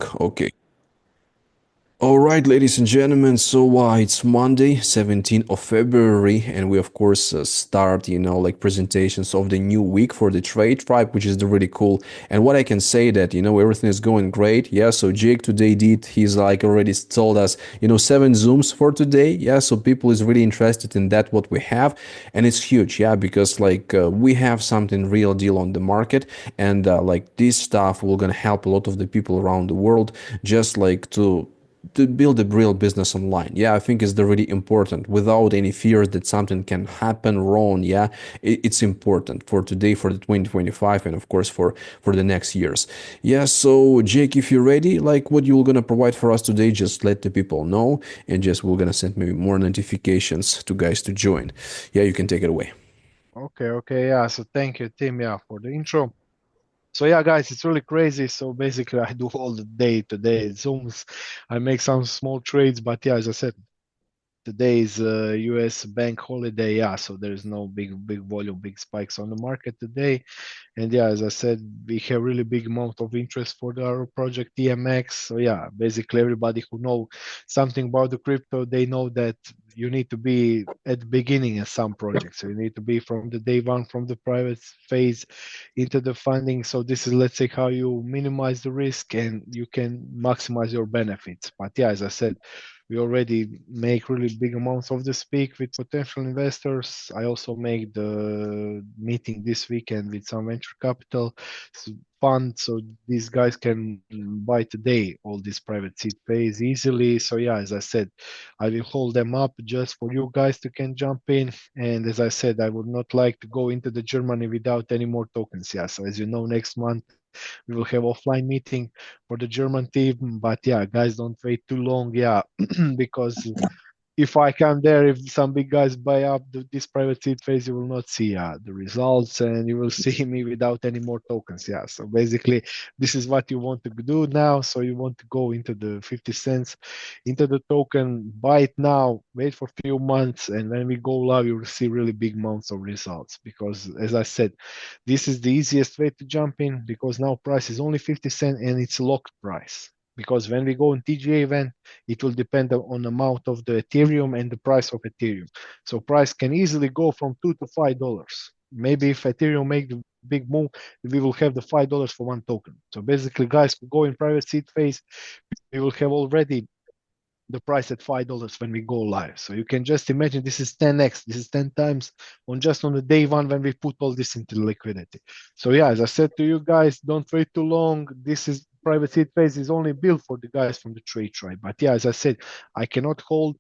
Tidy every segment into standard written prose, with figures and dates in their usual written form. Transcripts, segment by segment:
Okay. All right, ladies and gentlemen. So it's Monday, 17th of February, and we of course start, like presentations of the new week for the Trade Tribe, which is really cool. And what I can say that everything is going great. Yeah. So Jake today he's like already told us 7 Zooms for today. Yeah. So people is really interested in that what we have, and it's huge. Yeah, because like we have something real deal on the market, and like this stuff will gonna help a lot of the people around the world, just like to build a real business online. Yeah, I think it's the really important without any fears that something can happen wrong. Yeah, it's important for today, for the 2025, and of course for the next years. Yeah. So Jake, if you're ready, like what you're gonna provide for us today, just let the people know, and just we're gonna send maybe more notifications to guys to join. Yeah, you can take it away. Okay, yeah. So thank you, Tim, yeah, for the intro. So yeah, guys, it's really crazy. So basically, I do all the day-to-day Zooms. I make some small trades, but yeah, as I said, today is US bank holiday. Yeah, so there's no big volume, big spikes on the market today. And yeah, as I said, we have really big amount of interest for our project TMX. So yeah, basically everybody who know something about the crypto, they know that you need to be at the beginning in some projects. So you need to be from the day one, from the private phase into the funding. So this is, let's say, how you minimize the risk and you can maximize your benefits. But yeah, as I said, we already make really big amounts of the speak with potential investors. I also make the meeting this weekend with some venture capital fund, so these guys can buy today all these private seed pays easily. So yeah, as I said, I will hold them up just for you guys to can jump in. And as I said, I would not like to go into the Germany without any more tokens. Yeah, so as you know, next month we will have offline meeting for the German team. But yeah, guys, don't wait too long. Yeah, because if I come there, if some big guys buy up this private seed phase, you will not see the results and you will see me without any more tokens. Yeah. So basically, this is what you want to do now. So you want to go into the 50 cents into the token, buy it now, wait for a few months. And when we go live, you will see really big amounts of results. Because as I said, this is the easiest way to jump in because now price is only 50 cents and it's locked price. Because when we go in TGA event, it will depend on the amount of the Ethereum and the price of Ethereum. So price can easily go from $2 to $5. Maybe if Ethereum make the big move, we will have the $5 for one token. So basically, guys who go in private seed phase, we will have already the price at $5 when we go live. So you can just imagine this is 10x, this is 10 times on just on the day one when we put all this into liquidity. So yeah, as I said to you guys, don't wait too long. This is private seed phase is only built for the guys from the trade tribe. But yeah, as I said, I cannot hold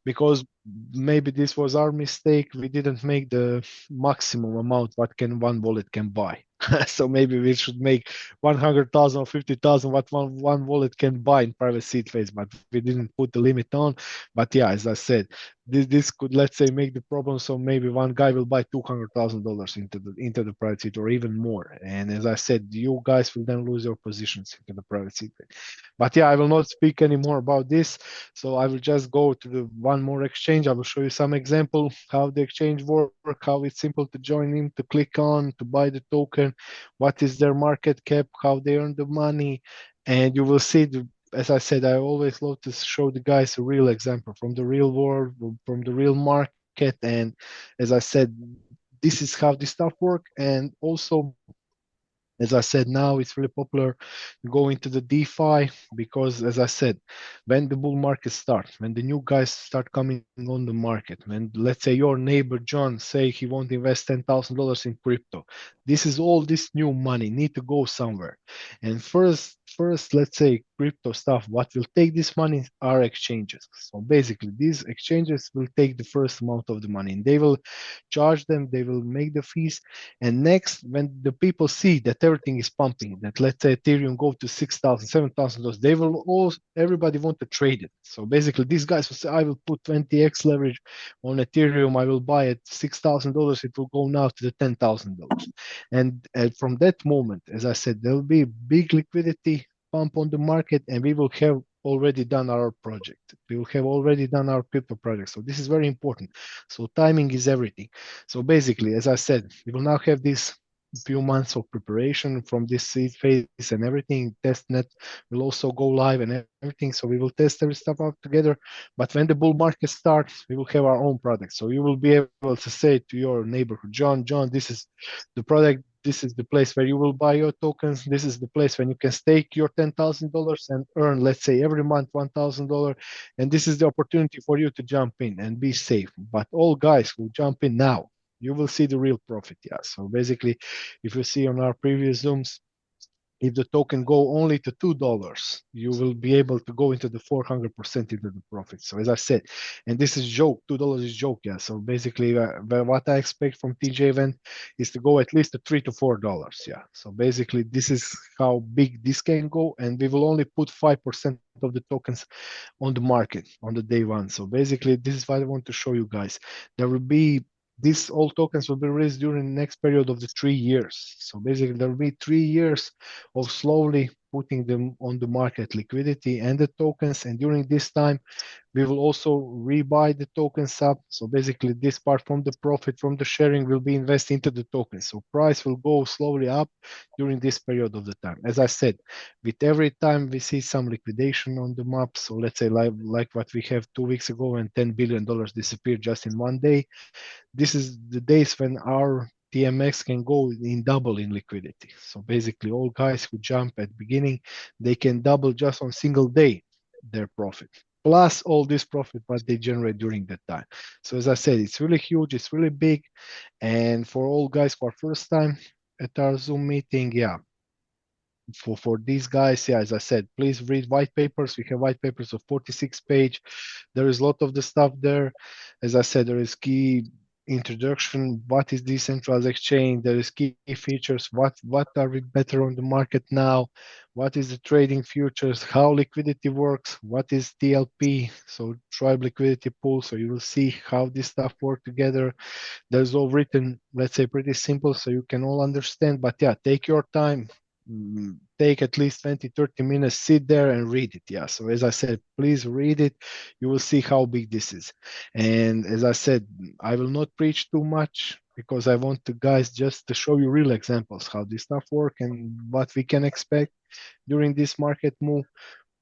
because maybe this was our mistake. We didn't make the maximum amount what can one wallet can buy. So maybe we should make 100,000 or 50,000 what one wallet can buy in private seed phase, but we didn't put the limit on. But yeah, as I said, this could, let's say, make the problem. So maybe one guy will buy $200,000 into the private seed or even more. And as I said, you guys will then lose your positions into the private seed phase. But yeah, I will not speak anymore about this. So I will just go to the one more exchange. I will show you some example how the exchange work, how it's simple to join in, to click on, to buy the token, what is their market cap, how they earn the money, and you will see as I said, I always love to show the guys a real example from the real world, from the real market. And as I said, this is how this stuff work. And also, as I said, now it's really popular to go into the DeFi because, as I said, when the bull market starts, when the new guys start coming on the market, when let's say your neighbor John say he won't invest $10,000 in crypto, this is all this new money need to go somewhere. And first, let's say crypto stuff, what will take this money are exchanges. So basically, these exchanges will take the first amount of the money and they will charge them, they will make the fees, and next, when the people see that everything is pumping, that let's say Ethereum go to 6,000, $7,000, they will all, everybody want to trade it. So basically, these guys will say, I will put 20x leverage on Ethereum. I will buy it $6,000. It will go now to the $10,000. And from that moment, as I said, there will be big liquidity pump on the market, and we will have already done our project. We will have already done our crypto project. So this is very important. So timing is everything. So basically, as I said, we will now have this. few months of preparation from this seed phase and everything. Testnet will also go live and everything. So we will test every stuff out together. But when the bull market starts, we will have our own product. So you will be able to say to your neighborhood, John, this is the product. This is the place where you will buy your tokens. This is the place when you can stake your $10,000 and earn, let's say, every month $1,000. And this is the opportunity for you to jump in and be safe. But all guys who jump in now, you will see the real profit. Yeah. So basically, if you see on our previous Zooms, if the token go only to $2, you will be able to go into the 400% into the profit. So as I said, and this is joke, $2 is joke, yeah. So basically, what I expect from TJ event is to go at least to $3 to $4, yeah. So basically, this is how big this can go, and we will only put 5% of the tokens on the market on the day one. So basically, this is what I want to show you guys. There will be these all tokens will be released during the next period of the 3 years. So basically, there will be 3 years of slowly putting them on the market liquidity and the tokens. And during this time, we will also rebuy the tokens up. So basically, this part from the profit from the sharing will be invested into the tokens. So price will go slowly up during this period of the time. As I said, with every time we see some liquidation on the map. So let's say like what we have 2 weeks ago when $10 billion disappeared just in one day. This is the days when our TMX can go in double in liquidity. So basically, all guys who jump at beginning, they can double just on single day their profit, plus all this profit what they generate during that time. So as I said, it's really huge, it's really big, and for all guys for first time at our Zoom meeting, yeah, for these guys, yeah, as I said, please read white papers. We have white papers of 46 page. There is a lot of the stuff there. As I said, there is key introduction. What is decentralized exchange? There is key features. What are we better on the market now? What is the trading futures? How liquidity works? What is TLP? So tribe liquidity pool. So you will see how this stuff work together. There's all written, let's say, pretty simple so you can all understand. But yeah, take your time, take at least 20, 30 minutes, sit there and read it. Yeah. So as I said, please read it. You will see how big this is. And as I said, I will not preach too much because I want the guys just to show you real examples how this stuff work and what we can expect during this market move.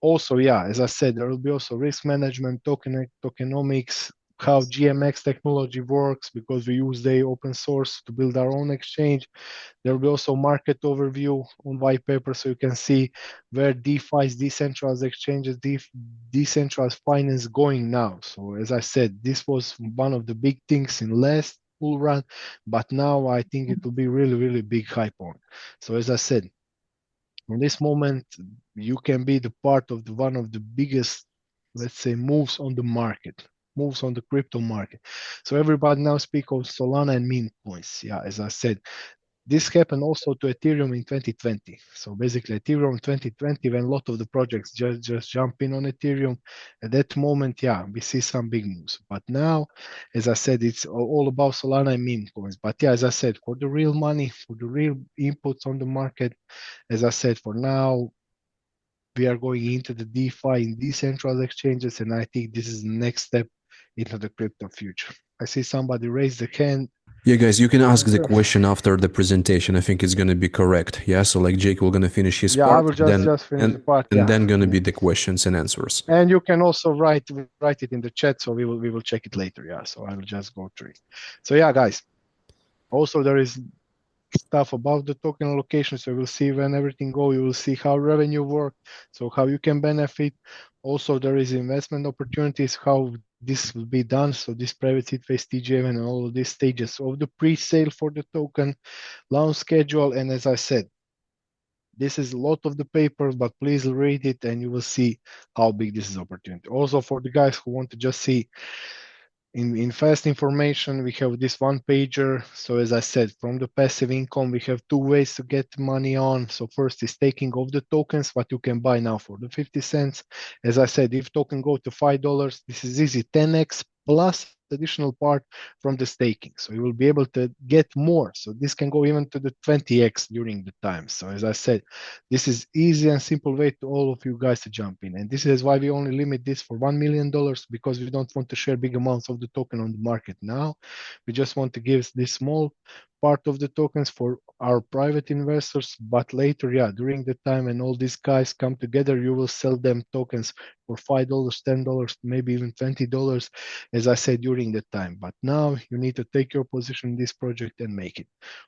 Also, yeah, as I said, there will be also risk management, tokenomics, how GMX technology works because we use the open source to build our own exchange. There will be also market overview on white paper so you can see where DeFi's decentralized exchanges, decentralized finance going now. So as I said, this was one of the big things in last bull run, but now I think it will be really, really big hype on. So as I said, in this moment, you can be the part of one of the biggest, let's say, moves on the market, moves on the crypto market. So everybody now speak of Solana and meme coins. Yeah, as I said, this happened also to Ethereum in 2020. So basically, Ethereum in 2020, when a lot of the projects just jump in on Ethereum, at that moment, yeah, we see some big moves. But now, as I said, it's all about Solana and meme coins. But yeah, as I said, for the real money, for the real inputs on the market, as I said, for now, we are going into the DeFi in decentralized exchanges, and I think this is the next step into the crypto future. I see somebody raise the hand. Yeah, guys, you can ask the Answer. question after the presentation. I think it's gonna be correct. Yeah, so like Jake will gonna finish his Yeah, I part, will just finish the part. and Yeah, then gonna be the questions and answers. and you can also write it in the chat, so we will check it later. Yeah, so I will just go through it. So yeah, guys. Also, there is stuff about the token allocation. So we'll see when everything go, you will see how revenue work, so how you can benefit. Also, there is investment opportunities, how this will be done. So this private seed phase TGM and all of these stages of the pre-sale for the token, launch schedule. And as I said, this is a lot of the papers, but please read it and you will see how big this is opportunity. Also for the guys who want to just see in fast information, we have this one pager. So as I said, from the passive income, we have two ways to get money on. So first is taking off the tokens, what you can buy now for the 50 cents. As I said, if token go to $5, this is easy 10x plus additional part from the staking. So you will be able to get more. So this can go even to the 20x during the time. So as I said, this is easy and simple way to all of you guys to jump in. And this is why we only limit this for $1 million, because we don't want to share big amounts of the token on the market now. We just want to give this small part of the tokens for our private investors, but later, yeah, during the time and all these guys come together, you will sell them tokens for $5, $10, maybe even $20, as I said, during the time. But now you need to take your position in this project and make it.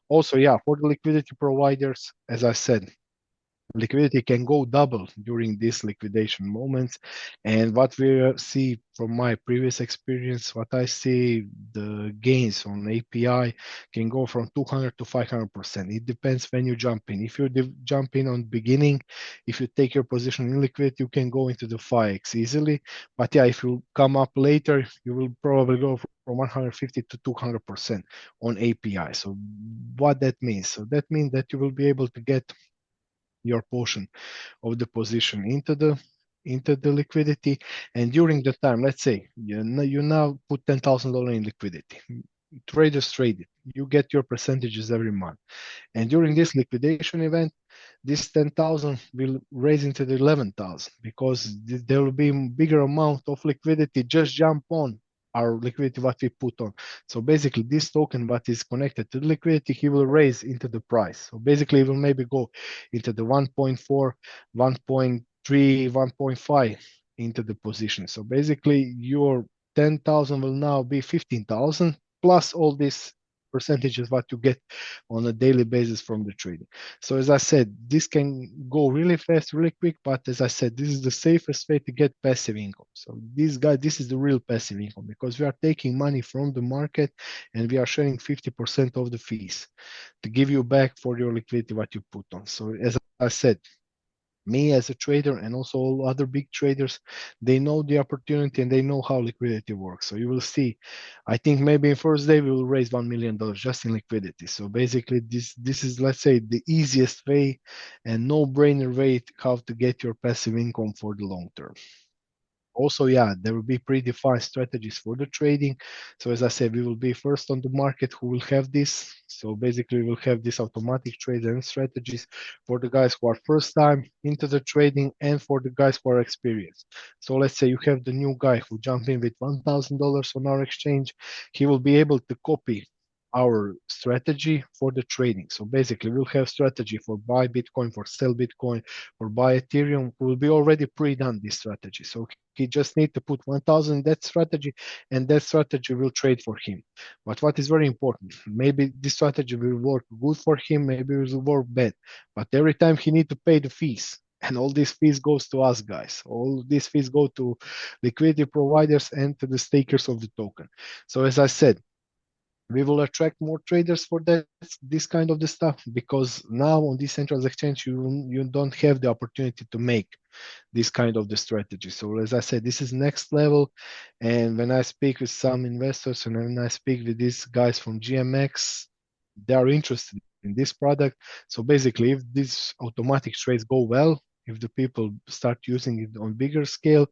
Also, yeah, for the liquidity providers, as I said, liquidity can go double during these liquidation moments. And what we see from my previous experience, what I see, the gains on API can go from 200 to 500%. It depends when you jump in. If you jump in on beginning, if you take your position in liquidity, you can go into the 5x easily. But yeah, if you come up later, you will probably go from 150 to 200% on API. So what that means? So that means that you will be able to get your portion of the position into the liquidity. And during the time, let's say you now put $10,000 in liquidity. Traders trade it. You get your percentages every month. And during this liquidation event, this 10,000 will raise into the 11,000 because there will be bigger amount of liquidity just jump on our liquidity what we put on. So basically this token what is connected to the liquidity, he will raise into the price. So basically it will maybe go into the 1.4, 1.3, 1.5 into the position. So basically your 10,000 will now be 15,000 plus all these percentages what you get on a daily basis from the trading. So as I said, this can go really fast, really quick, but as I said, this is the safest way to get passive income. So this is the real passive income because we are taking money from the market and we are sharing 50% of the fees to give you back for your liquidity what you put on. So as I said, me as a trader and also all other big traders, they know the opportunity and they know how liquidity works. So you will see, I think maybe in first day we will raise $1 million just in liquidity. So basically this is, let's say, the easiest way and no brainer way how to get your passive income for the long term. Also, yeah, there will be predefined strategies for the trading. So as I said, we will be first on the market who will have this. So basically, we'll have this automatic trades and strategies for the guys who are first time into the trading and for the guys who are experienced. So let's say you have the new guy who jump in with $1,000 on our exchange. He will be able to copy our strategy for the trading. So basically, we'll have strategy for buy Bitcoin, for sell Bitcoin, or buy Ethereum. Will be already pre-done this strategy. So he just need to put 1,000 in that strategy, and that strategy will trade for him. But what is very important, maybe this strategy will work good for him, maybe it will work bad. But every time he need to pay the fees, and all these fees goes to us guys. All these fees go to liquidity providers and to the stakers of the token. So as I said, we will attract more traders for that this kind of the stuff because now on decentralized exchange you don't have the opportunity to make this kind of the strategy. So as I said, this is next level. And when I speak with some investors and when I speak with these guys from GMX, they are interested in this product. So basically, if these automatic trades go well, if the people start using it on bigger scale,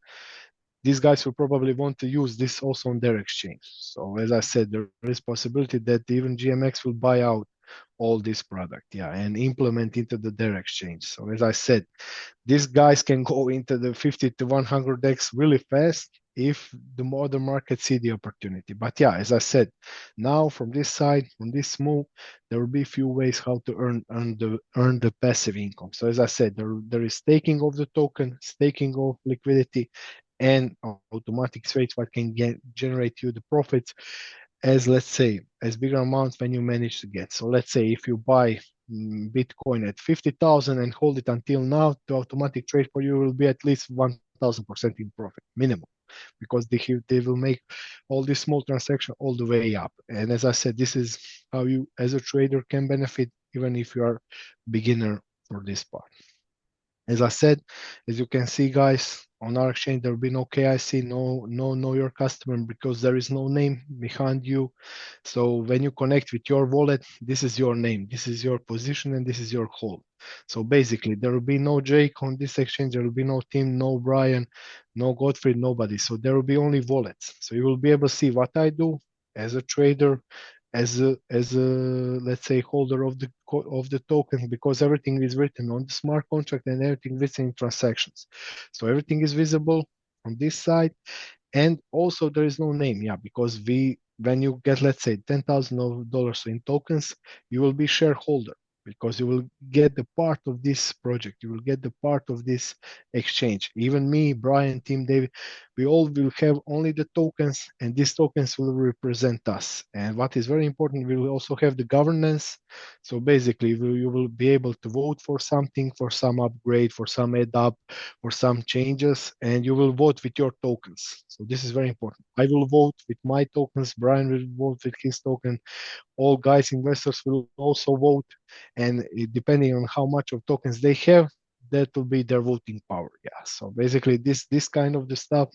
these guys will probably want to use this also on their exchange. So as I said, there is possibility that even GMX will buy out all this product, yeah, and implement into their exchange. So as I said, these guys can go into the 50 to 100x really fast if the modern market see the opportunity. But yeah, as I said, now from this side, from this move, there will be few ways how to earn the passive income. So as I said, there is staking of the token, staking of liquidity, and automatic trades what can generate you the profits as, let's say, as bigger amounts when you manage to get. So let's say if you buy Bitcoin at 50,000 and hold it until now, the automatic trade for you will be at least 1,000% in profit minimum because they will make all these small transactions all the way up. And as I said, this is how you as a trader can benefit even if you are beginner for this part. As I said, as you can see, guys, on our exchange, there will be no KIC, no know your customer because there is no name behind you. So when you connect with your wallet, this is your name, this is your position, and this is your hold. So basically, there will be no Jake on this exchange. There will be no Tim, no Brian, no Godfrey, nobody. So there will be only wallets. So you will be able to see what I do as a trader, as a let's say holder of the token because everything is written on the smart contract and everything written in transactions. So everything is visible on this side, and also there is no name, yeah, because when you get, let's say, $10,000 in tokens, you will be shareholder because you will get the part of this project. You will get the part of this exchange. Even me, Brian, Tim, David, we all will have only the tokens, and these tokens will represent us. And what is very important, we will also have the governance. So basically, you will be able to vote for something, for some upgrade, for some add up, for some changes, and you will vote with your tokens. So this is very important. I will vote with my tokens. Brian will vote with his token. All guys, investors will also vote, and depending on how much of tokens they have, that will be their voting power. Yeah. So basically, this kind of the stuff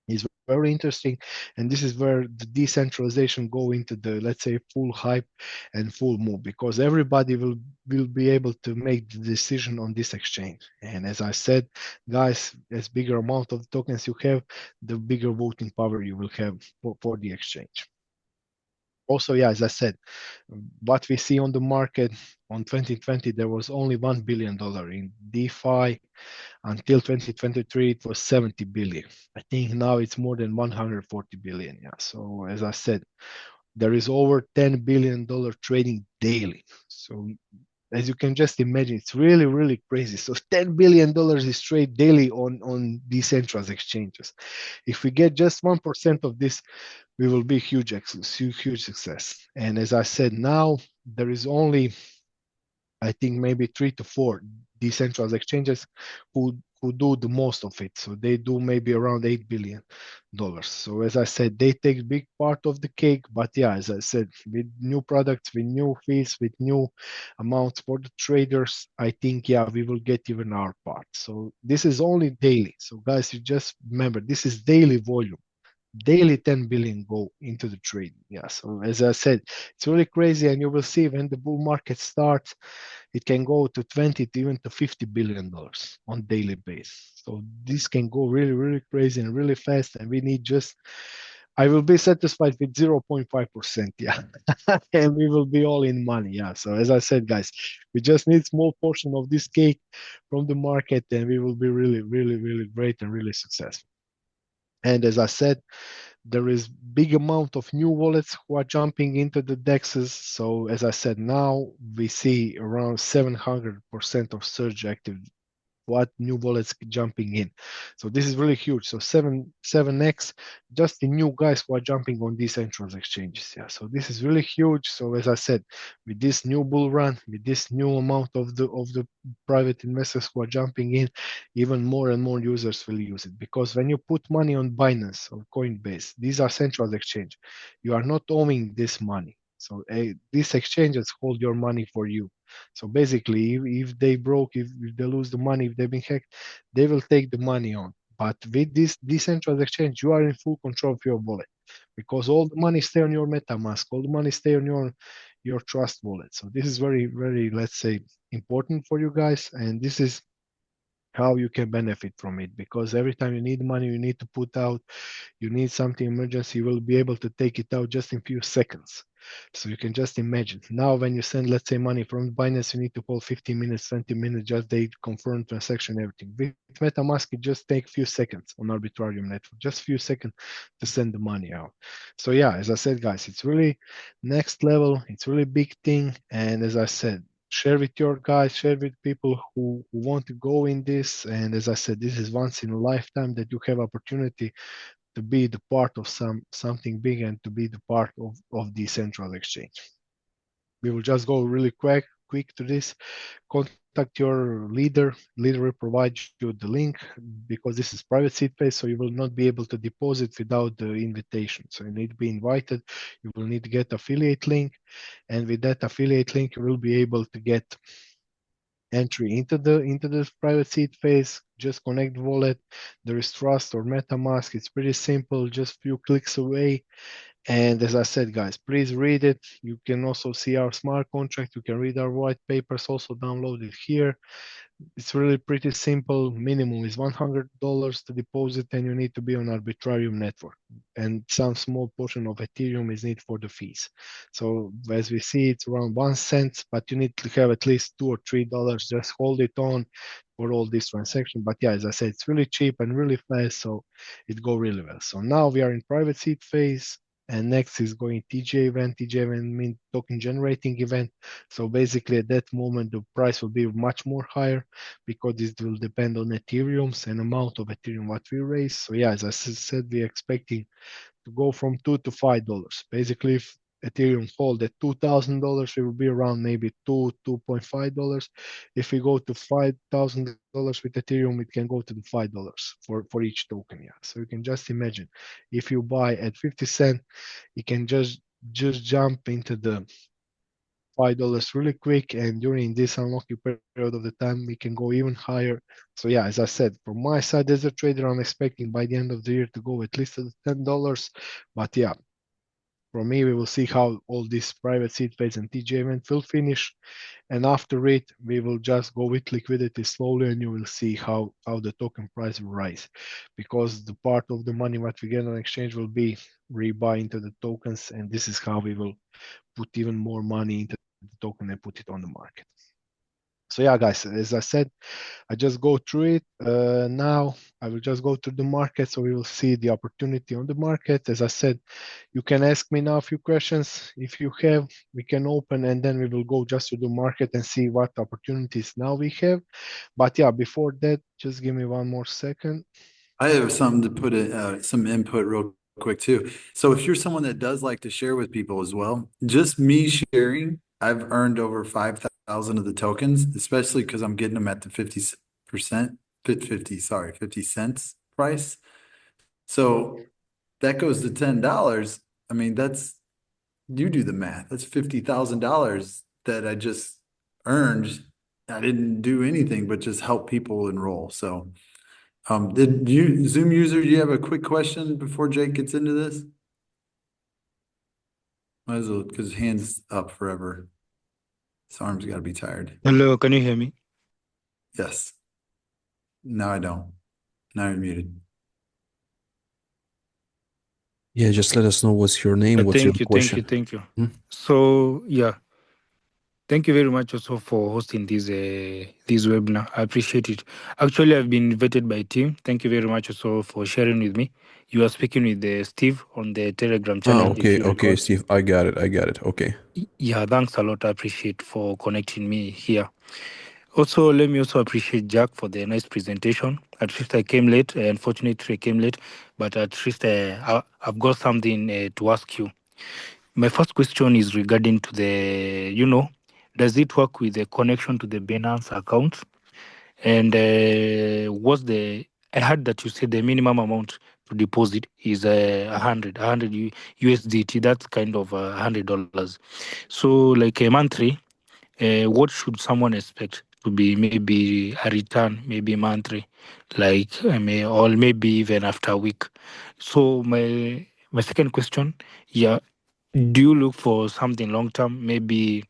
is very interesting, and this is where the decentralization go into the, let's say, full hype and full move, because everybody will be able to make the decision on this exchange. And as I said, guys, as bigger amount of tokens you have, the bigger voting power you will have for the exchange. Also, yeah, as I said, what we see on the market on 2020, there was only $1 billion in DeFi. Until 2023, it was 70 billion. I think now it's more than 140 billion. Yeah. So as I said, there is over $10 billion trading daily. So as you can just imagine, it's really, really crazy. So $10 billion is trade daily on decentralized exchanges. If we get just 1% of this, we will be huge success. And as I said, now there is only, I think, maybe 3 to 4 decentralized exchanges who do the most of it. So they do maybe around $8 billion. So as I said, they take big part of the cake. But yeah, as I said, with new products, with new fees, with new amounts for the traders, I think, yeah, we will get even our part. So this is only daily. So guys, you just remember, this is daily volume. Daily 10 billion go into the trade. Yeah. So as I said, it's really crazy, and you will see when the bull market starts, it can go to 20 to even to $50 billion on daily base. So this can go really, really crazy and really fast. And we need just, I will be satisfied with 0.5%. Yeah. And we will be all in money. Yeah. So as I said, guys, we just need small portion of this cake from the market, and we will be really, really, really great and really successful. And as I said, there is big amount of new wallets who are jumping into the dexes. So as I said, now we see around 700% of surge active, what new wallets jumping in. So this is really huge. So 7x just the new guys who are jumping on these entrance exchanges. Yeah. So this is really huge. So as I said, with this new bull run, with this new amount of the private investors who are jumping in, even more and more users will use it. Because when you put money on Binance or Coinbase, these are central exchange. You are not owing this money. So these exchanges hold your money for you. So basically, if they broke, if they lose the money, if they've been hacked, they will take the money on. But with this decentralized exchange, you are in full control of your wallet because all the money stay on your MetaMask, all the money stay on your Trust wallet. So this is very, very, let's say, important for you guys, and this is how you can benefit from it, because every time you need money, you need to put out, you need something emergency, you will be able to take it out just in few seconds. So you can just imagine. Now when you send, let's say, money from Binance, you need to hold 15 minutes, 20 minutes, just they confirm transaction, everything. With MetaMask, it just take few seconds on Arbitrarium network, just few seconds to send the money out. So yeah, as I said, guys, it's really next level. It's really big thing. And as I said, share with your guys, share with people who want to go in this. And as I said, this is once in a lifetime that you have opportunity to be the part of something big and to be the part of the central exchange. We will just go really quick to this. Contact your leader. Leader will provide you the link, because this is private seed phase, so you will not be able to deposit without the invitation. So you need to be invited. You will need to get affiliate link, and with that affiliate link, you will be able to get entry into the private seed phase. Just connect wallet. There is Trust or MetaMask. It's pretty simple, just few clicks away. And as I said, guys, please read it. You can also see our smart contract. You can read our white papers, also download it here. It's really pretty simple. Minimum is $100 to deposit, and you need to be on Arbitrarium network. And some small portion of Ethereum is needed for the fees. So as we see, it's around 1 cent, but you need to have at least $2 or $3. Just hold it on for all these transactions. But yeah, as I said, it's really cheap and really fast, so it go really well. So now we are in private seed phase. and next is going TJ event. TJ event means token generating event. So basically at that moment the price will be much more higher because this will depend on Ethereum's and amount of Ethereum what we raise. So yeah, as I said, we're expecting to go from $2 to $5. Basically, if Ethereum hold at $2,000, it will be around maybe $2.5. If we go to $5,000 with Ethereum, it can go to the $5 for each token. Yeah. So you can just imagine if you buy at 50 cent, you can just jump into the $5 really quick, and during this unlocking period of the time we can go even higher. So yeah, as I said, from my side as a trader, I'm expecting by the end of the year to go at least at $10. But yeah, for me, we will see how all these private seed phase and TJ event will finish, and after it we will just go with liquidity slowly, and you will see how the token price will rise, because the part of the money what we get on exchange will be rebuy into the tokens, and this is how we will put even more money into the token and put it on the market. So yeah, guys, as I said, I just go through it. Now I will just go through the market, so we will see the opportunity on the market. As I said, you can ask me now a few questions if you have. We can open, and then we will go just to the market and see what opportunities now we have. But yeah, before that, just give me one more second. I have something to put in, some input real quick too. So if you're someone that does like to share with people as well, just me sharing, I've earned over 5,000 of the tokens, especially because I'm getting them at the 50%, 50, sorry, 50 cents price. So that goes to $10. I mean, that's, you do the math. That's $50,000 that I just earned. I didn't do anything but just help people enroll. So did you, Zoom user, do you have a quick question before Jake gets into this? Might as well, because hands up forever. His arms got to be tired. Hello, can you hear me? Yes. No, I don't. Now you're muted. Yeah, just let us know what's your name, what's your question. Thank you. Hmm? So yeah, thank you very much also for hosting this webinar. I appreciate it. Actually, I've been invited by team. Thank you very much also for sharing with me. You are speaking with Steve on the Telegram Ah, channel, if okay, you okay, recall. Steve, I got it, I got it. Okay. Yeah, thanks a lot. I appreciate for connecting me here. Also, let me also appreciate Jack for the nice presentation. At least I came late. Unfortunately, I came late, but at least I've got something to ask you. My first question is regarding to the, does it work with the connection to the Binance account? And I heard that you said the minimum amount to deposit is 100 USDT. That's kind of $100. So like a monthly, what should someone expect to be maybe a return, maybe monthly, like or maybe even after a week? So my second question, yeah, do you look for something long term, maybe,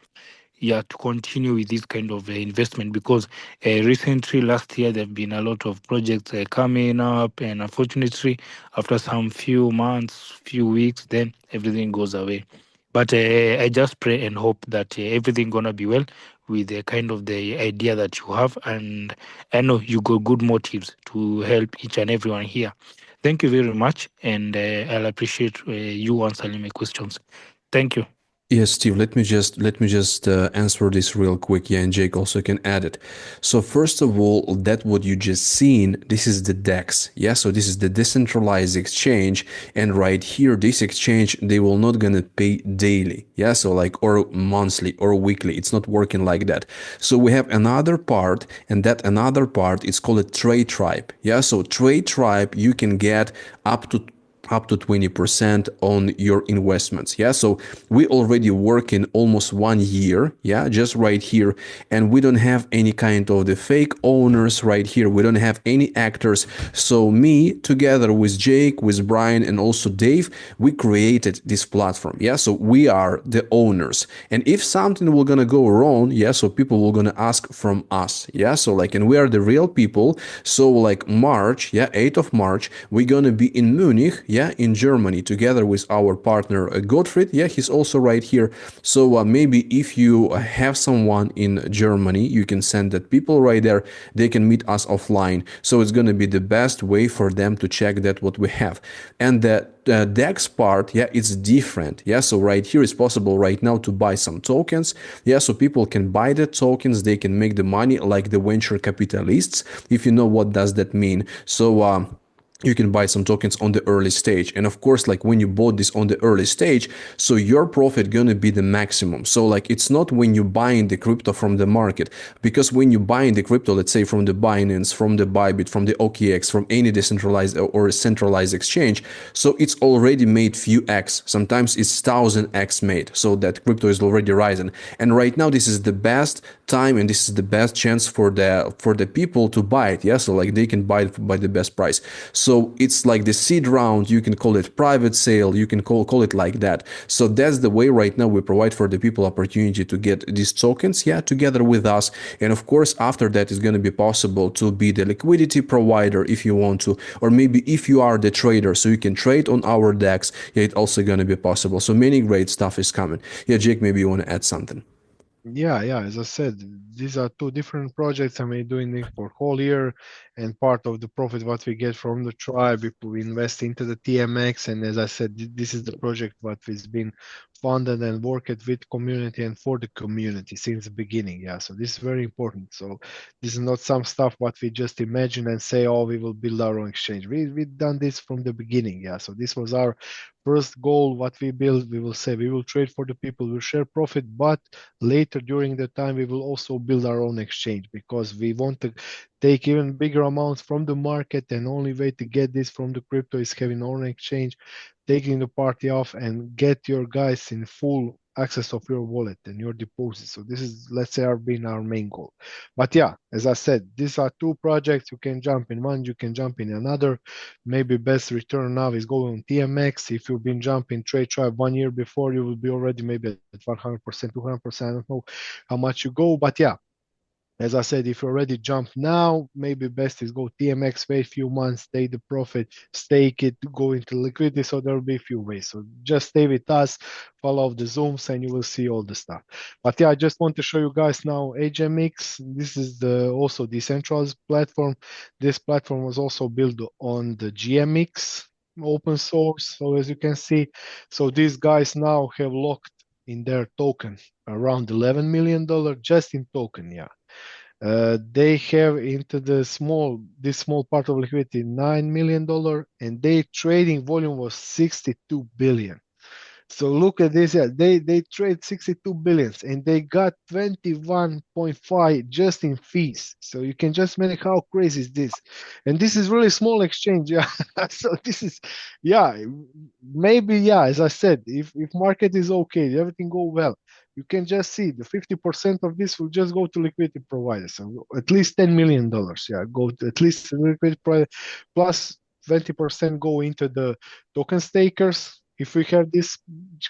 yeah, to continue with this kind of investment? Because recently last year there have been a lot of projects coming up, and unfortunately after some few months, few weeks, then everything goes away. But I just pray and hope that everything gonna be well with the kind of the idea that you have, and I know you got good motives to help each and everyone here. Thank you very much, and I'll appreciate you answering my questions. Thank you. Yes, Steve, let me just answer this real quick. Yeah, and Jake also can add it. So first of all, that what you just seen, this is the DEX. Yeah, so this is the decentralized exchange, and right here, this exchange, they will not gonna pay daily. Yeah, so like or monthly or weekly. It's not working like that. So we have another part, and that another part is called a TradeTribe. Yeah, so TradeTribe you can get up to 20% on your investments. Yeah, so we already work in almost 1 year, yeah, just right here, and we don't have any kind of the fake owners right here. We don't have any actors. So me together with Jake, with Brian, and also Dave, we created this platform. Yeah, so we are the owners, and if something will gonna go wrong, yeah, so people will gonna ask from us. Yeah, so like, and we are the real people. So like March, yeah, 8th of March, we're gonna be in Munich. yeah, in Germany, together with our partner Gottfried. Yeah, he's also right here. So maybe if you have someone in Germany, you can send that people right there. They can meet us offline. So it's gonna be the best way for them to check that what we have. And the DEX part, yeah, it's different. Yeah, so right here it's possible right now to buy some tokens. Yeah, so people can buy the tokens, they can make the money like the venture capitalists, if you know what does that mean. So you can buy some tokens on the early stage, and of course, like when you bought this on the early stage, so your profit gonna be the maximum. So like it's not when you buying the crypto from the market, because when you buying the crypto, let's say from the Binance, from the Bybit, from the OKX, from any decentralized or centralized exchange, so it's already made few x, sometimes it's 1000x made, so that crypto is already rising. And right now this is the best time and this is the best chance for the people to buy it. Yeah, so like they can buy it by the best price. So it's like the seed round, you can call it private sale, you can call it like that. So that's the way right now we provide for the people opportunity to get these tokens, yeah, together with us. And of course after that it's going to be possible to be the liquidity provider if you want to, or maybe if you are the trader, so you can trade on our DEX. Yeah, it's also going to be possible. So many great stuff is coming. Yeah, Jake, maybe you want to add something. Yeah. As I said, these are two different projects. I mean, doing it for whole year, and part of the profit what we get from the tribe, if we invest into the TMX. And as I said, this is the project what has been funded and worked with community and for the community since the beginning. Yeah, so this is very important. So this is not some stuff what we just imagine and say, oh, we will build our own exchange. We've done this from the beginning. Yeah, so this was our first goal. What we build, we will say we will trade for the people, we'll share profit, but later during the time we will also build our own exchange, because we want to take even bigger amounts from the market, and only way to get this from the crypto is having our own exchange, taking the party off and get your guys in full access of your wallet and your deposit. So this is, let's say, our been our main goal. But yeah, as I said, these are two projects. You can jump in one, you can jump in another. Maybe best return now is going on TMX. If you've been jumping TradeTribe 1 year before, you will be already maybe at 100%, 200%. I don't know how much you go, but yeah, as I said, if you already jump now, maybe best is go TMX, wait a few months, take the profit, stake it, go into liquidity. So there will be a few ways. So just stay with us, follow the Zooms, and you will see all the stuff. But yeah, I just want to show you guys now HMX. This is the also decentralized platform. This platform was also built on the GMX open source. So as you can see, so these guys now have locked in their token around $11 million just in token. Yeah, they have into this small part of liquidity $9 million, and their trading volume was 62 billion. So look at this. Yeah, they trade 62 billions and they got 21.5 just in fees. So you can just manage how crazy is this. And this is really small exchange. Yeah. So this is, yeah, maybe, yeah, as I said, if market is okay, everything go well, you can just see the 50% of this will just go to liquidity providers. So at least $10 million. Yeah, go to at least liquidity provider, plus 20% go into the token stakers if we have this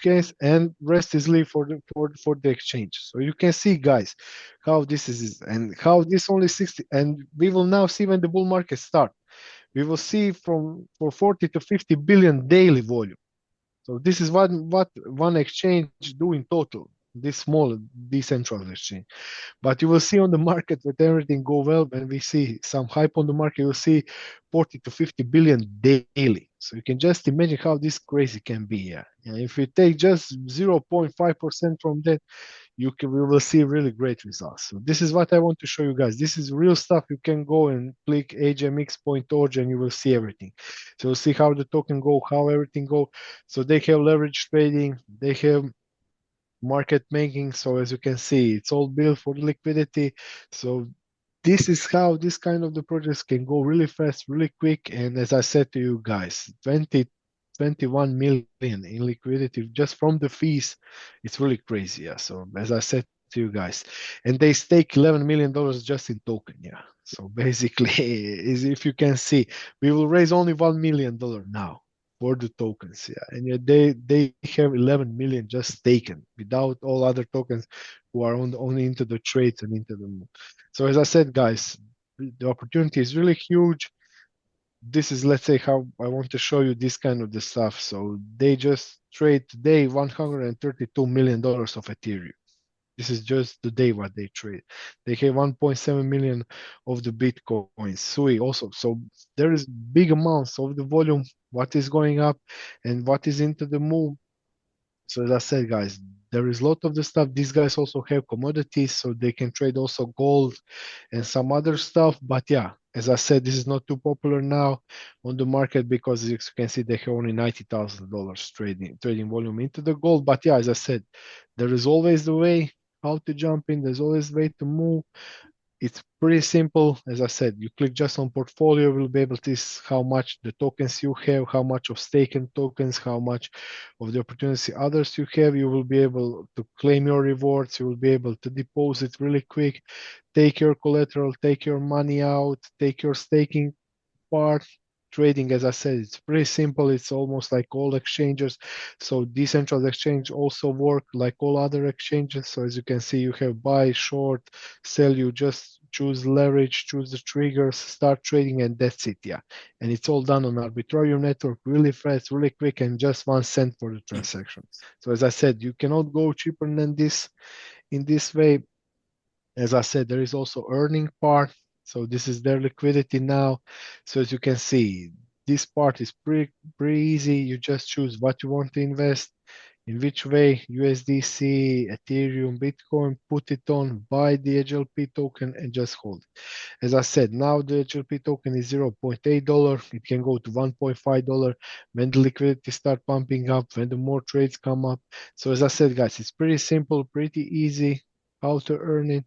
case, and rest is leave for the exchange. So you can see, guys, how this is and how this only 60, and we will now see when the bull market start. We will see from for 40 to 50 billion daily volume. So this is what one exchange do in total. This small decentralized exchange. But you will see on the market that everything go well. When we see some hype on the market, you'll see 40 to 50 billion daily. So you can just imagine how this crazy can be. Yeah. And if you take just 0.5% from that, we will see really great results. So this is what I want to show you guys. This is real stuff. You can go and click hmx.org and you will see everything. So you'll see how the token go, how everything go. So they have leverage trading, they have market making. So as you can see, it's all built for liquidity. So this is how this kind of the projects can go really fast, really quick. And as I said to you guys, 21 million in liquidity just from the fees. It's really crazy. Yeah. So as I said to you guys, and they stake $11 million just in token. Yeah. So basically, is if you can see, we will raise only $1 million now for the tokens. Yeah, and yet they have 11 million just taken without all other tokens who are only into the trades and into the move. So as I said, guys, the opportunity is really huge. this is, let's say, how I want to show you this kind of the stuff. So they just trade today $132 million of Ethereum. This is just today what they trade. They have 1.7 million of the Bitcoin, SUI also. So there is big amounts of the volume, what is going up and what is into the move. So as I said, guys, there is a lot of the stuff. These guys also have commodities, so they can trade also gold and some other stuff. But yeah, as I said, this is not too popular now on the market because as you can see, they have only $90,000 trading volume into the gold. But yeah, as I said, there is always the way how to jump in. There's always way to move. It's pretty simple. As I said, you click just on portfolio, you'll be able to see how much the tokens you have, how much of staking tokens, how much of the opportunity others you have. You will be able to claim your rewards. You will be able to deposit really quick, take your collateral, take your money out, take your staking part. Trading, as I said, it's pretty simple. It's almost like all exchanges. So decentralized exchange also work like all other exchanges. So as you can see, you have buy, short, sell. You just choose leverage, choose the triggers, start trading, and that's it. Yeah, and it's all done on Arbitrarium network, really fast, really quick, and just 1 cent for the transaction. So as I said, you cannot go cheaper than this in this way. As I said, there is also earning part. So this is their liquidity now. So as you can see, this part is pretty easy. You just choose what you want to invest, in which way, USDC, Ethereum, Bitcoin, put it on, buy the HLP token and just hold. As I said, now the HLP token is $0.8. It can go to $1.5 when the liquidity start pumping up, when the more trades come up. So as I said, guys, it's pretty simple, pretty easy how to earn it.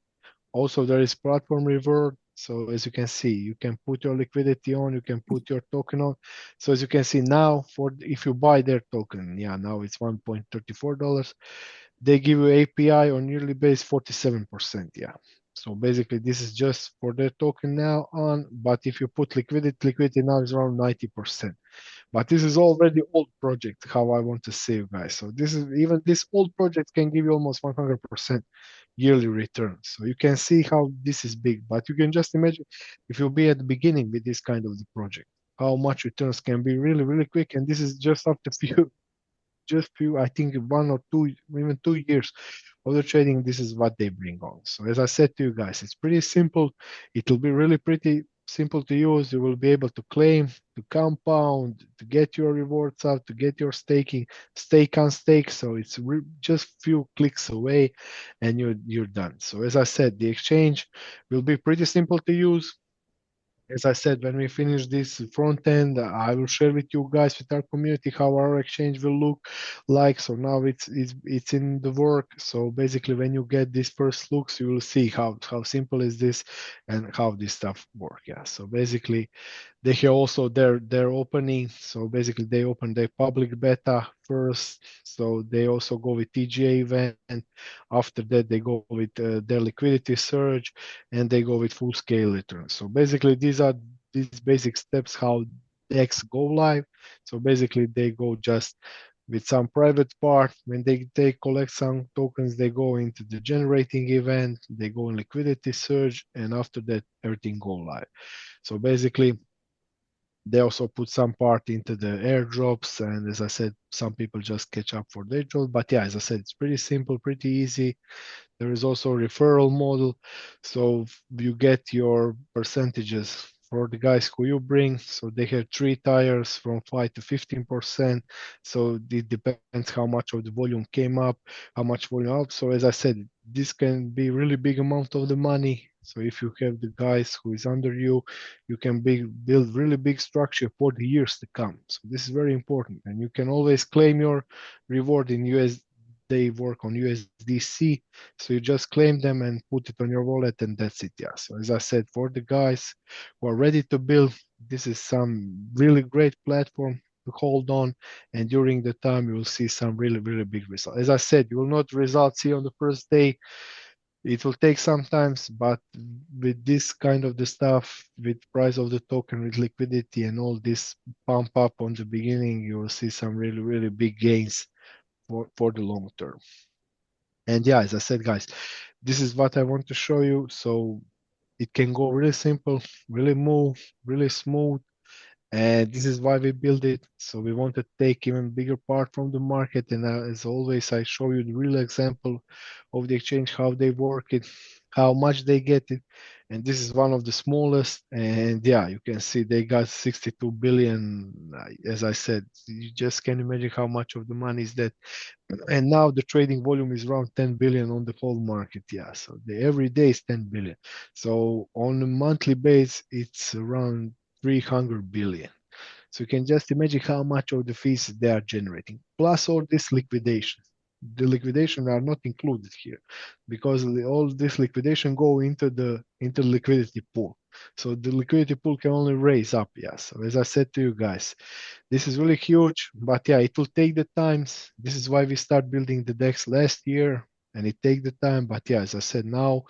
Also, there is platform reward. So as you can see, you can put your liquidity on, you can put your token on. So as you can see now, for if you buy their token, yeah, now it's $1.34. They give you API on yearly base 47%. Yeah. So basically, this is just for their token now on. But if you put liquidity now is around 90%. But this is already old project, how I want to say you guys. So this is even this old project can give you almost 100% yearly return. So you can see how this is big, but you can just imagine if you'll be at the beginning with this kind of the project, how much returns can be really, really quick. And this is just after few, I think 1 or 2, even 2 years of the trading, this is what they bring on. So as I said to you guys, it's pretty simple. It will be really pretty simple to use. You will be able to claim, to compound, to get your rewards out, to get your staking, stake on stake. So it's just few clicks away and you're done. So as I said, the exchange will be pretty simple to use. As I said, when we finish this front end, I will share with you guys with our community how our exchange will look like. So now it's in the work. So basically, when you get these first looks, you will see how simple is this and how this stuff work. Yeah. So basically, they have also their opening. So basically, they open their public beta first. So they also go with TGA event. After that, they go with their liquidity surge, and they go with full scale returns. So basically, these are these basic steps how X go live. So basically, they go just with some private part. When they collect some tokens, they go into the generating event. They go in liquidity surge, and after that, everything go live. So basically they also put some part into the airdrops, and as I said, some people just catch up for the airdrop. But yeah, as I said, it's pretty simple, pretty easy. There is also a referral model, so you get your percentages for the guys who you bring. So they have 3 tiers from 5 to 15%. So it depends how much of the volume came up, how much volume up. So as I said, this can be really big amount of the money. So if you have the guys who is under you, you can build really big structure for the years to come. So this is very important, and you can always claim your reward in US. They work on USDC, so you just claim them and put it on your wallet, and that's it. Yeah. So as I said, for the guys who are ready to build, this is some really great platform to hold on, and during the time you will see some really, really big results. As I said, you will not results see on the first day. It will take some times, but with this kind of the stuff, with price of the token, with liquidity and all this pump up on the beginning, you will see some really, really big gains for the long term. And yeah, as I said, guys, this is what I want to show you. So it can go really simple, really move, really smooth. And this is why we build it. So we want to take even bigger part from the market. And as always, I show you the real example of the exchange, how they work it, how much they get it. And this is one of the smallest. And yeah, you can see they got 62 billion. As I said, you just can imagine how much of the money is that. And now the trading volume is around 10 billion on the whole market. Yeah, so the every day is 10 billion. So on a monthly base, it's around 300 billion. So you can just imagine how much of the fees they are generating, plus all this liquidation. The liquidation are not included here because all this liquidation go into the liquidity pool. So the liquidity pool can only raise up. Yes. So as I said to you guys, this is really huge, but yeah, it will take the times. This is why we start building the decks last year, and it take the time. But yeah, as I said, now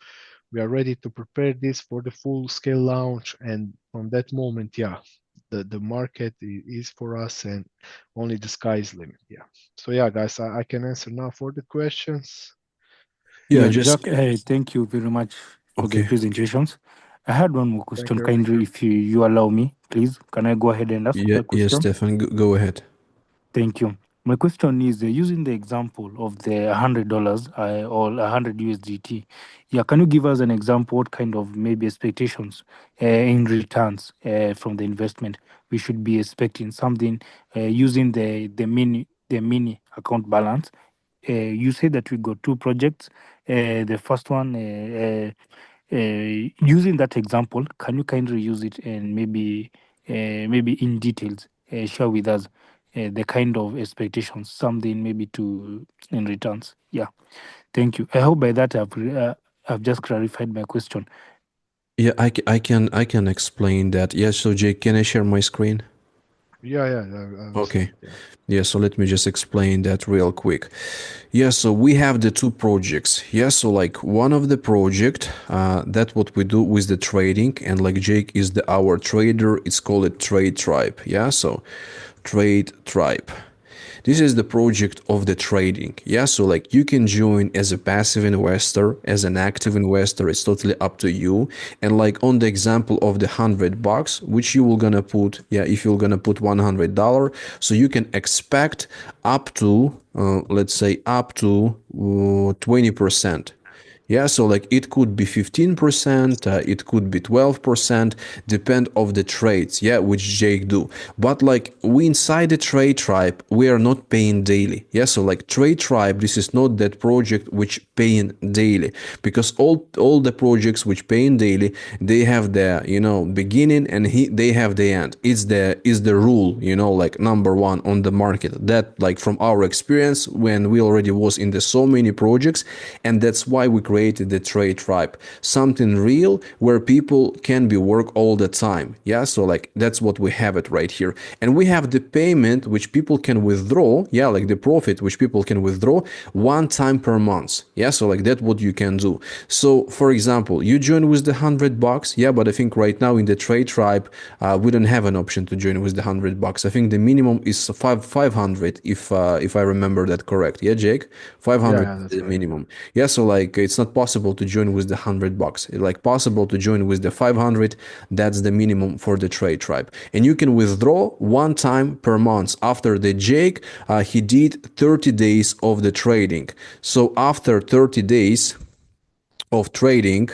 we are ready to prepare this for the full scale launch, and from that moment, yeah, the market is for us, and only the sky is limit. Yeah. So yeah, guys, I can answer now for the questions. Yeah, Yeah, just Jack, thank you very much for the okay. presentations. I had one more Thank question. you. Kindly, if you allow me, please, can I go ahead and ask Yeah, my yes, question? Stefan, go ahead. Thank you. My question is using the example of the $100 or 100 USDT. Yeah, can you give us an example? What kind of maybe expectations in returns from the investment we should be expecting? Something using the mini account balance. You say that we got two projects. The first one, using that example, can you kindly use it and maybe in details share with us the kind of expectations, something maybe to in returns? Yeah, thank you. I hope by that I've just clarified my question. Yeah, I can explain that. Yeah, so Jake, can I share my screen? Yeah, yeah, I will see Okay. it. Yeah. Yeah, so let me just explain that real quick. Yeah, so we have the two projects. Yeah, so like one of the project, that what we do with the trading, and like Jake is the our trader. It's called a Trade Tribe. Yeah, so Trade Tribe. This is the project of the trading. Yeah, so like you can join as a passive investor, as an active investor. It's totally up to you. And like on the example of the $100, which you will gonna put, yeah, if you're gonna put $100, so you can expect up to, let's say up to 20%. Yeah, so like it could be 15%, it could be 12%, depend of the trades, yeah, which Jake do. But like we inside the Trade Tribe, we are not paying daily. Yeah, so like Trade Tribe, this is not that project which paying daily, because all the projects which paying daily, they have the beginning and they have the end. It's the rule, like number one on the market. That like from our experience when we already was in the so many projects, and that's why we created the Trade Tribe, something real where people can be work all the time. Yeah, so like that's what we have it right here, and we have the payment which people can withdraw. Yeah, like the profit which people can withdraw one time per month. Yeah, so like that what you can do. So for example, you join with the $100. Yeah, but I think right now in the Trade Tribe, we don't have an option to join with the $100. I think the minimum is 500, if I remember that correct. Yeah, Jake, Yeah, 500 yeah, is that's the right. minimum. Yeah, so like it's not possible to join with the $100. It's like possible to join with the 500. That's the minimum for the Trade Tribe, and you can withdraw one time per month. After the Jake, he did 30 days of the trading. So after 30 days of trading,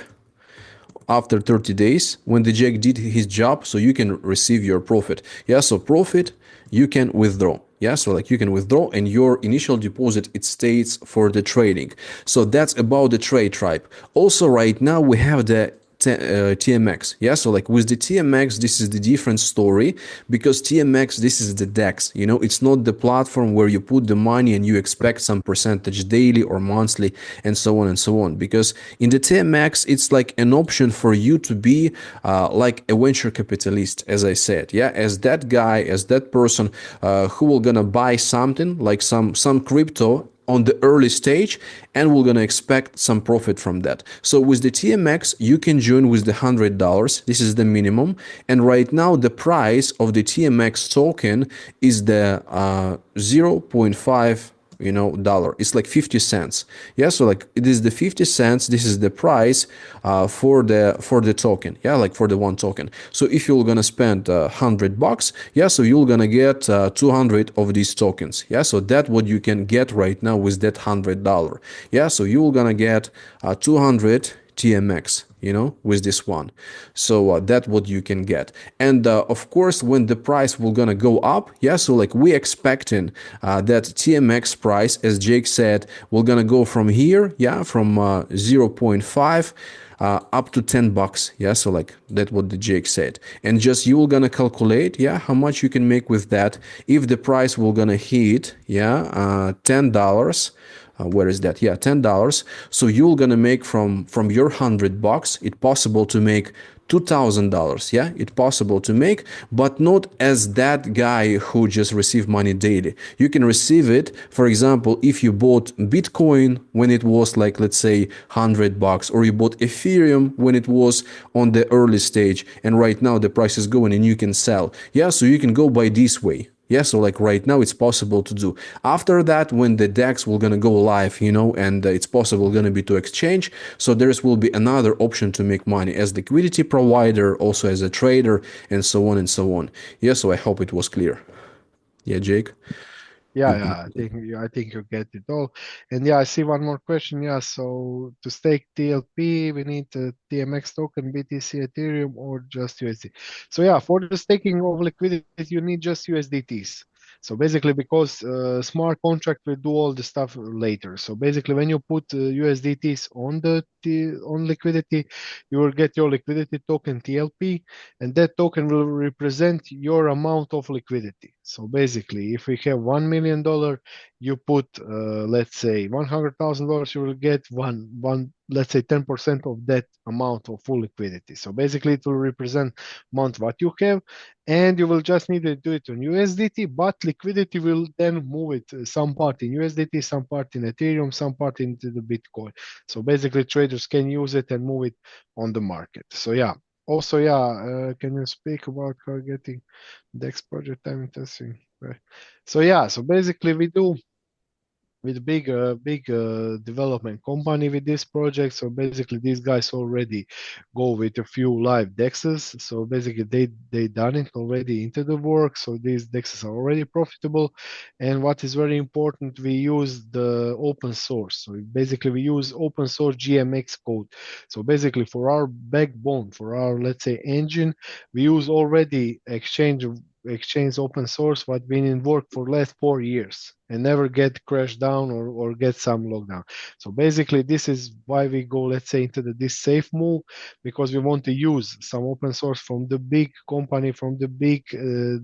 after 30 days when the Jake did his job, so you can receive your profit. Yeah, so profit you can withdraw. Yeah, so like you can withdraw, and your initial deposit it stays for the trading. So that's about the Trade Tribe. Also right now we have the TMX. Yeah, so like with the TMX, this is the different story, because TMX, this is the DEX. It's not the platform where you put the money and you expect some percentage daily or monthly and so on and so on. Because in the TMX, it's like an option for you to be like a venture capitalist, as I said. Yeah, as that guy, as that person who will gonna buy something like some crypto on the early stage, and we're gonna expect some profit from that. So with the TMX, you can join with the $100. This is the minimum, and right now the price of the TMX token is the 0.5 dollar. It's like 50 cents. Yeah, so like it is the 50 cents. This is the price for the token. Yeah, like for the one token. So if you're gonna spend $100, yeah, so you're gonna get 200 of these tokens. Yeah, so that's what you can get right now with that $100. Yeah, so you're gonna get 200 TMX, with this one. So that's what you can get. And of course, when the price will gonna go up, yeah, so like we expecting that TMX price, as Jake said, will gonna go from here, yeah, from 0.5 up to $10. Yeah, so like that's what the Jake said. And just you're gonna calculate, yeah, how much you can make with that if the price will gonna hit, yeah, $10. Where is that? Yeah, $10. So you're gonna make from your $100, it's possible to make $2,000. Yeah, it's possible to make, but not as that guy who just received money daily. You can receive it, for example, if you bought Bitcoin when it was like, let's say, $100, or you bought Ethereum when it was on the early stage, and right now the price is going and you can sell. Yeah, so you can go by this way. Yeah, so like right now it's possible to do. After that, when the DEX will gonna go live, and it's possible gonna be to exchange, so there will be another option to make money as liquidity provider, also as a trader, and so on and so on. Yeah, so I hope it was clear. Yeah, Jake. Yeah, yeah, I think you get it all. And yeah, I see one more question. Yeah, so to stake TLP, we need a TMX token, BTC, Ethereum, or just USD. So yeah, for the staking of liquidity, you need just USDTs. So basically, because smart contract will do all the stuff later. So basically, when you put USDTs on on liquidity, you will get your liquidity token TLP, and that token will represent your amount of liquidity. So basically, if we have $1 million, you put let's say $100,000, you will get one let's say 10% of that amount of full liquidity. So basically, it will represent amount what you have, and you will just need to do it on USDT, but liquidity will then move it some part in USDT, some part in Ethereum, some part into the Bitcoin. So basically, traders can use it and move it on the market. So yeah. Also, yeah, can you speak about how getting DEX project time testing? Right. So yeah, so basically we do with big development company with this project. So basically these guys already go with a few live dexes. So basically they done it already into the work. So these dexes are already profitable. And what is very important, we use the open source. So basically we use open source GMX code. So basically for our backbone, for our, let's say, engine, we use already exchange open source what been in work for last 4 years and never get crashed down or get some lockdown. So basically this is why we go, let's say, into this safe move, because we want to use some open source from the big company, from the big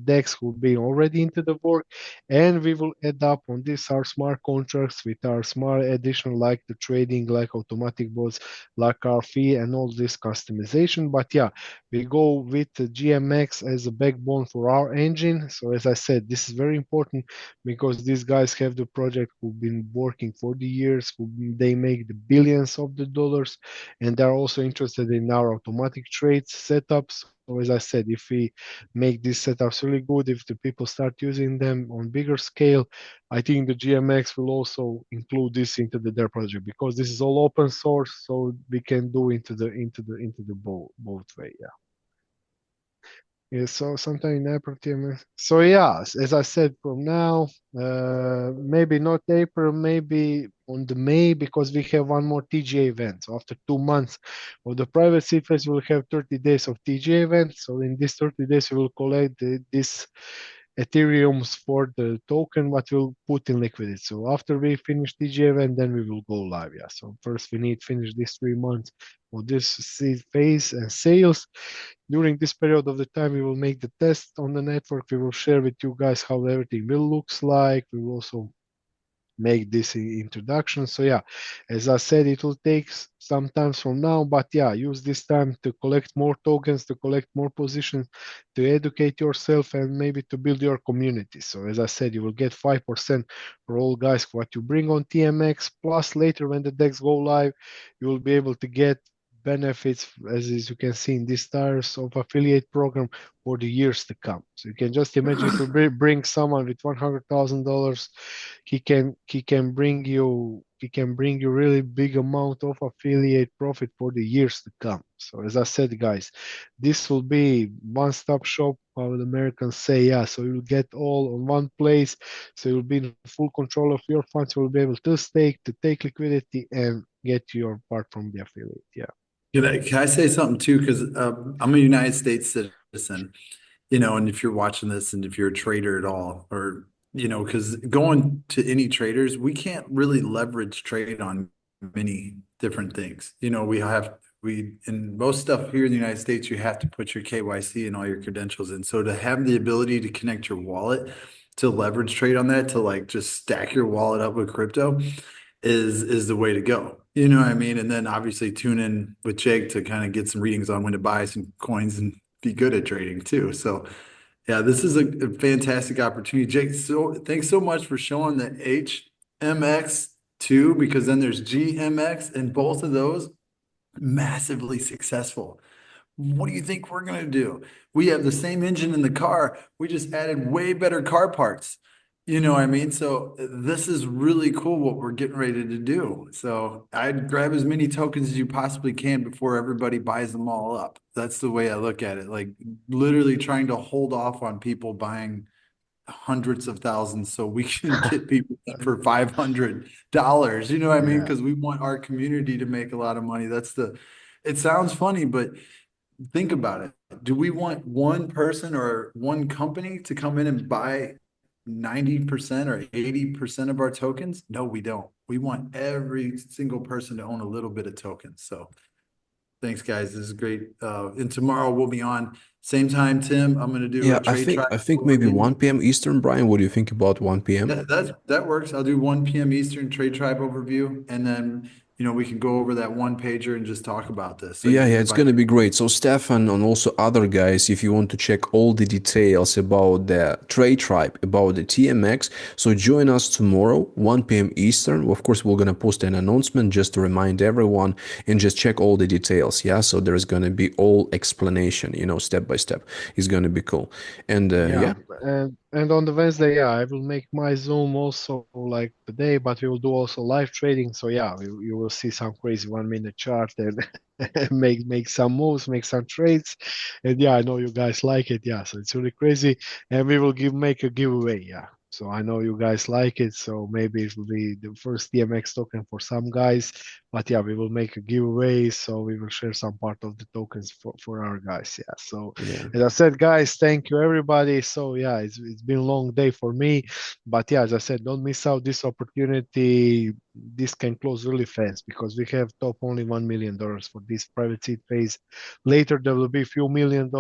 DEX who been already into the work, and we will add up on this our smart contracts with our smart addition like the trading, like automatic bots, like our fee and all this customization. But yeah, we go with the GMX as a backbone for our engine. So as I said, this is very important because these guys have the project who've been working for the years, who they make the billions of the dollars, and they're also interested in our automatic trades setups. So as I said, if we make these setups really good, if the people start using them on bigger scale, I think the GMX will also include this into their project because this is all open source, so we can do into the both way. Yeah. Yeah, so sometime in April, TMS. So yeah, as I said, from now, maybe not April, maybe on the May, because we have one more TGA event. So after 2 months of the private seed phase, we'll have 30 days of TGA event. So in these 30 days, we will collect this Ethereum's for the token, what we'll put in liquidity. So after we finish TGA event, then we will go live. Yeah. So first we need to finish these 3 months of this seed phase and sales. During this period of the time, we will make the test on the network. We will share with you guys how everything will looks like. We will also make this introduction. So yeah, as I said, it will take some time from now, but yeah, use this time to collect more tokens, to collect more positions, to educate yourself, and maybe to build your community. So as I said, you will get 5% for all guys what you bring on TMX. Plus later when the decks go live, you will be able to get benefits as you can see in these stars of affiliate program for the years to come. So you can just imagine if you bring someone with $100,000, he can bring you really big amount of affiliate profit for the years to come. So as I said, guys, this will be one-stop shop. How the Americans say, yeah. So you'll get all on one place. So you'll be in full control of your funds. You'll be able to stake, to take liquidity, and get your part from the affiliate. Yeah. Can I say something too? Because I'm a United States citizen, and if you're watching this and if you're a trader at all, or, because going to any traders, we can't really leverage trade on many different things. In most stuff here in the United States, you have to put your KYC and all your credentials in. So to have the ability to connect your wallet to leverage trade on that, to like just stack your wallet up with crypto is the way to go. You know what I mean? And then obviously tune in with Jake to kind of get some readings on when to buy some coins and be good at trading too. So yeah, this is a fantastic opportunity. Jake, so thanks so much for showing the HMX too, because then there's GMX, and both of those massively successful. What do you think we're going to do? We have the same engine in the car. We just added way better car parts. You know what I mean? So this is really cool what we're getting ready to do. So I'd grab as many tokens as you possibly can before everybody buys them all up. That's the way I look at it. Like literally trying to hold off on people buying hundreds of thousands so we can get people for $500. You know what I mean? Yeah. Because we want our community to make a lot of money. It sounds funny, but think about it. Do we want one person or one company to come in and buy 90% or 80% of our tokens? No, we don't. We want every single person to own a little bit of tokens. So thanks, guys. This is great. And tomorrow we'll be on same time, Tim. I'm going to do Yeah, a I trade think tribe I think maybe overview. 1 p.m. Eastern, Brian. What do you think about 1 p.m.? That works. I'll do 1 p.m. Eastern trade tribe overview, and then we can go over that one pager and just talk about this. So Yeah, yeah, it's if I gonna be great. So Stefan and also other guys, if you want to check all the details about the Trade Tribe, about the TMX, so join us tomorrow, 1 p.m. Eastern. Of course, we're gonna post an announcement just to remind everyone and just check all the details. Yeah, so there's gonna be all explanation, step by step. It's gonna be cool. And Yeah, yeah, and on the Wednesday, yeah, I will make my Zoom also like today, but we will do also live trading. So yeah, you will see some crazy 1 minute chart and make some moves, make some trades. And yeah, I know you guys like it. Yeah, so it's really crazy. And we will make a giveaway. Yeah. So I know you guys like it. So maybe it will be the first TMX token for some guys. But yeah, we will make a giveaway. So we will share some part of the tokens for our guys. Yeah. So yeah, as I said, guys, thank you everybody. So yeah, it's been a long day for me, but yeah, as I said, don't miss out this opportunity. This can close really fast because we have top only $1 million for this private seed phase. Later there will be a few $1 million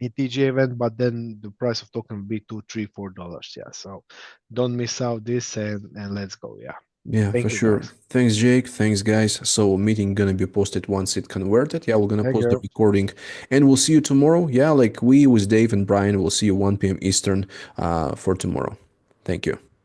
in TG event, but then the price of token will be two, three, $4. Yeah, so don't miss out this and let's go. Yeah, yeah, for thank you sure. guys. Thanks, Jake. Thanks, guys. So meeting gonna be posted once it converted. Yeah, we're gonna Thank post the you. recording, and we'll see you tomorrow. Yeah, like we with Dave and Brian, we'll see you 1 p.m. Eastern for tomorrow. Thank you.